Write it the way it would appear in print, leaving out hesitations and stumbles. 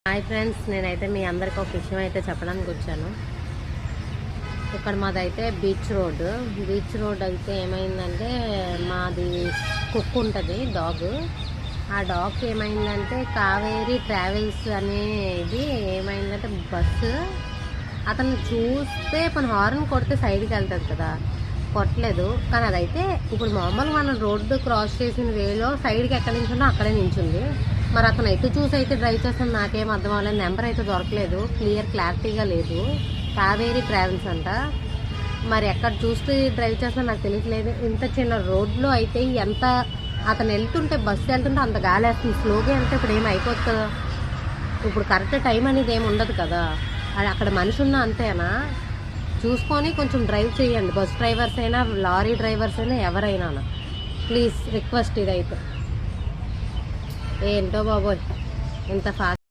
Hi friends, నేనైతే మీ అందరికి ఒక విషయం అయితే చెప్పడానికి వచ్చాను. ఇక్కడ మాదైతే బీచ్ రోడ్ అయితే ఏమైందంటే, మాది కుక్ ఉంటుంది డాగ్. ఆ డాగ్కి ఏమైందంటే కావేరీ ట్రావెల్స్ అనేది ఏమైందంటే బస్సు అతను చూస్తే మన హార్న్ కొడితే సైడ్కి వెళ్తుంది కదా, కొట్టలేదు. కానీ అదైతే ఇప్పుడు మామూలుగా మనం రోడ్డు క్రాస్ చేసిన వేలో సైడ్కి ఎక్కడి నుంచుందో అక్కడే నించుంది. మరి అతను ఎటు చూసి అయితే డ్రైవ్ చేస్తాను నాకేం అర్థం అవ్వలేదు. నెంబర్ అయితే దొరకలేదు, క్లారిటీగా లేదు. కావేరీ ట్రావెల్స్ అంట. మరి ఎక్కడ చూస్తే డ్రైవ్ చేస్తాను నాకు తెలియట్లేదు. ఇంత చిన్న రోడ్లో అయితే ఎంత అతను వెళ్తుంటే, బస్సు వెళ్తుంటే అంత గాలి వేస్తుంది. స్లోగా వెళ్తే ఇప్పుడు ఏమి అయిపోతుంది కదా. ఇప్పుడు కరెక్ట్ టైం అనేది ఏమి ఉండదు కదా. అది అక్కడ మనిషి ఉన్నా అంతేనా, చూసుకొని కొంచెం డ్రైవ్ చేయండి. బస్ డ్రైవర్స్ అయినా, లారీ డ్రైవర్స్ అయినా, ఎవరైనా ప్లీజ్ రిక్వెస్ట్. ఇదైతే ఏంటో బాబోయ్, ఇంత ఫాస్ట్